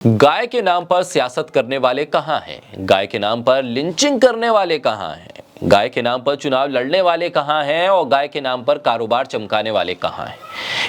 गाय के नाम पर सियासत करने वाले कहां हैं? गाय के नाम पर लिंचिंग करने वाले कहां हैं? गाय के नाम पर चुनाव लड़ने वाले कहां हैं और गाय के नाम पर कारोबार चमकाने वाले कहां हैं?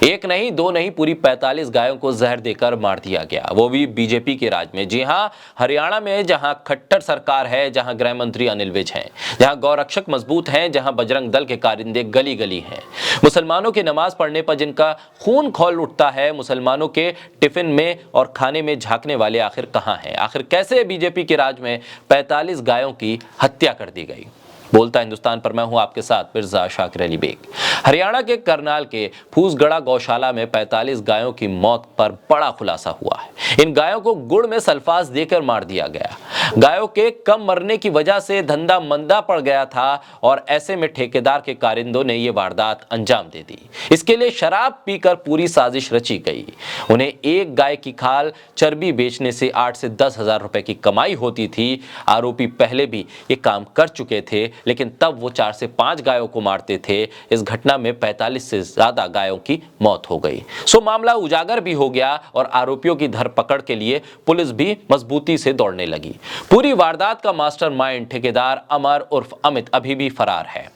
एक नहीं, दो नहीं, पूरी 45 गायों को जहर देकर मार दिया गया, वो भी बीजेपी के राज में। जी हां, हरियाणा में, जहां खट्टर सरकार है, जहां गृह मंत्री अनिल विज हैं, जहां गौरक्षक मजबूत हैं, जहां बजरंग दल के कारिंदे गली गली हैं। मुसलमानों की नमाज पढ़ने पर जिनका खून खौल उठता है, मुसलमानों के टिफिन में और खाने में झांकने वाले आखिर कहां हैं? आखिर कैसे बीजेपी के राज में 45 गायों की हत्या कर दी गई? बोलता हिंदुस्तान पर मैं हूं आपके साथ मिर्जा शाकिर अली बेग। हरियाणा के करनाल के फूसगढ़ा गौशाला में 45 गायों की मौत पर बड़ा खुलासा हुआ है। इन गायों को गुड़ में सल्फास देकर मार दिया गया। गायों के कम मरने की वजह से धंधा मंदा पड़ गया था और ऐसे में ठेकेदार के कारिंदों ने यह वारदात अंजाम दे दी। इसके लिए शराब पीकर पूरी साजिश रची गई। उन्हें एक गाय की खाल चर्बी बेचने से 8 से 10 हजार रुपए की कमाई होती थी। आरोपी पहले भी ये काम कर चुके थे, लेकिन तब वो 4 से 5 गायों को मारते थे। इस घटना में 45 से ज्यादा गायों की मौत हो गई। सो मामला उजागर भी हो गया और आरोपियों की धरपकड़ के लिए पुलिस भी मजबूती से दौड़ने लगी। पूरी वारदात का मास्टरमाइंड ठेकेदार अमर उर्फ अमित अभी भी फरार है।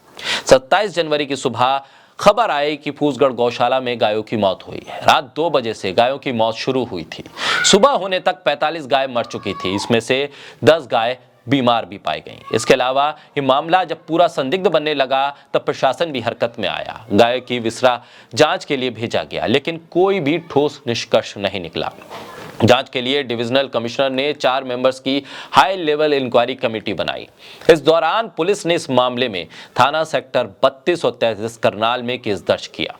27 जनवरी की सुबह खबर आई कि फूसगढ़ गौशाला में गायों की मौत हुई है। रात 2 बजे से गायों की मौत शुरू हुई थी। सुबह होने तक 45 गाय मर चुकी थी। इसमें से 10 गाय बीमार भी पाई गई। इसके अलावा ये मामला जब पूरा संदिग्ध बनने लगा तब प्रशासन भी हरकत में आया। गाय की विसरा जांच के लिए भेजा गया, लेकिन कोई भी ठोस निष्कर्ष नहीं निकला। जांच के लिए डिविजनल कमिश्नर ने 4 मेंबर्स की हाई लेवल इंक्वायरी कमेटी बनाई। इस दौरान पुलिस ने इस मामले में थाना सेक्टर 32 और 33 करनाल में केस दर्ज किया।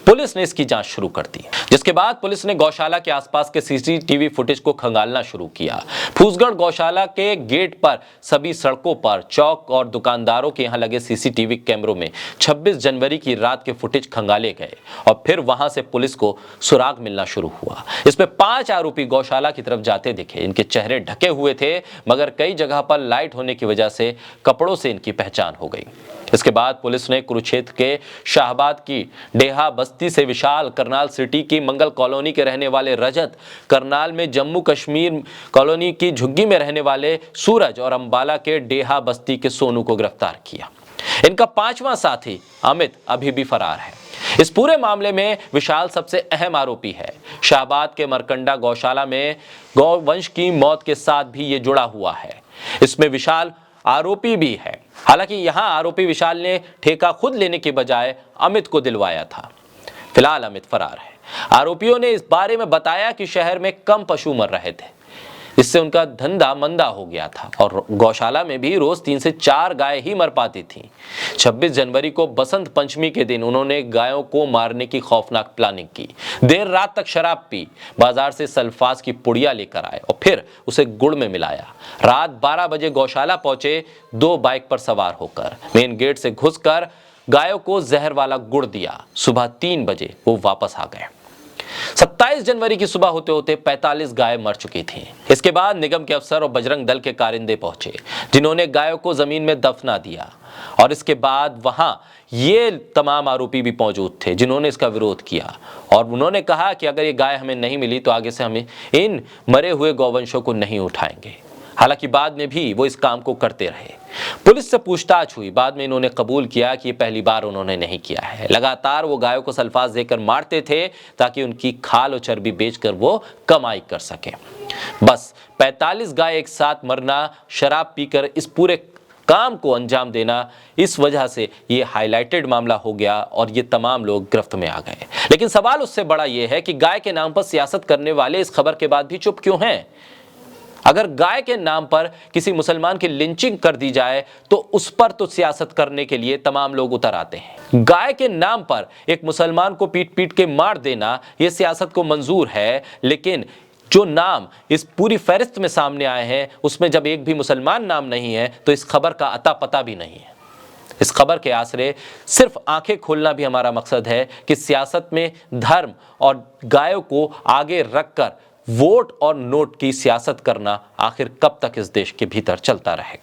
पुलिस ने इसकी जांच शुरू कर दी, जिसके बाद पुलिस ने गौशाला के आसपास के सीसीटीवी फुटेज को खंगालना शुरू किया। फूसगढ़ गौशाला के गेट पर, सभी सड़कों पर, चौक और दुकानदारों के यहां लगे सीसीटीवी कैमरों में 26 जनवरी की रात के फुटेज खंगाले गए और फिर वहां से पुलिस को सुराग मिलना शुरू हुआ। इसमें 5 आरोपी गौशाला की तरफ जाते दिखे। इनके चेहरे ढके हुए थे, मगर कई जगह पर लाइट होने की वजह से कपड़ों से इनकी पहचान हो गई। इसके बाद पुलिस ने कुरुक्षेत्र के शाहबाद की डेहा बस्ती से विशाल, करनाल सिटी की मंगल कॉलोनी के रहने वाले रजत, करनाल में जम्मू कश्मीर कॉलोनी की झुग्गी में रहने वाले सूरज और अंबाला के डेहा बस्ती के सोनू को गिरफ्तार किया। इनका 5वां साथी अमित अभी भी फरार है। इस पूरे मामले में विशाल सबसे अहम आरोपी है। शाहबाद के मरकंडा गौशाला में गौवंश की मौत के साथ भी ये जुड़ा हुआ है। इसमें विशाल आरोपी भी है। हालांकि यहां आरोपी विशाल ने ठेका खुद लेने के बजाय अमित को दिलवाया था। फिलहाल अमित फरार है। आरोपियों ने इस बारे में बताया कि शहर में कम पशु मर रहे थे, इससे उनका धंधा मंदा हो गया था और गौशाला में भी रोज 3 से 4 गाय ही मर पाती थी। 26 जनवरी को बसंत पंचमी के दिन उन्होंने गायों को मारने की खौफनाक प्लानिंग की। देर रात तक शराब पी, बाजार से सल्फास की पुड़िया लेकर आए और फिर उसे गुड़ में मिलाया। रात 12 बजे गौशाला पहुंचे, 2 बाइक पर सवार होकर मेन गेट से घुसकर गायों को जहर वाला गुड़ दिया। सुबह 3 बजे वो वापस आ गए। 27 जनवरी की सुबह होते होते 45 गाय मर चुकी थीं। इसके बाद निगम के अफसर और बजरंग दल के कारिंदे पहुंचे, जिन्होंने गायों को जमीन में दफना दिया। और इसके बाद वहां ये तमाम आरोपी भी मौजूद थे, जिन्होंने इसका विरोध किया और उन्होंने कहा कि अगर ये गाय हमें नहीं मिली तो आगे से हमें इन मरे हुए गौवंशों को नहीं उठाएंगे। हालांकि बाद में भी वो इस काम को करते रहे। पुलिस से पूछताछ हुई, बाद में इन्होंने कबूल किया कि ये पहली बार उन्होंने नहीं किया है। लगातार वो गायों को सल्फास देकर मारते थे ताकि उनकी खाल और चर्बी बेचकर वो कमाई कर सके। बस 45 गाय एक साथ मरना, शराब पीकर इस पूरे काम को अंजाम देना, इस वजह से ये हाईलाइटेड मामला हो गया और ये तमाम लोग गिरफ्त में आ गए। लेकिन सवाल उससे बड़ा ये है कि गाय के नाम पर सियासत करने वाले इस खबर के बाद भी चुप क्यों हैं? अगर गाय के नाम पर किसी मुसलमान की लिंचिंग कर दी जाए तो उस पर तो सियासत करने के लिए तमाम लोग उतर आते हैं। गाय के नाम पर एक मुसलमान को पीट पीट के मार देना यह सियासत को मंजूर है, लेकिन जो नाम इस पूरी फहरिस्त में सामने आए हैं उसमें जब एक भी मुसलमान नाम नहीं है तो इस खबर का अता पता भी नहीं है। इस खबर के आसरे सिर्फ आंखें खोलना भी हमारा मकसद है कि सियासत में धर्म और गायों को आगे रखकर वोट और नोट की सियासत करना आखिर कब तक इस देश के भीतर चलता रहेगा।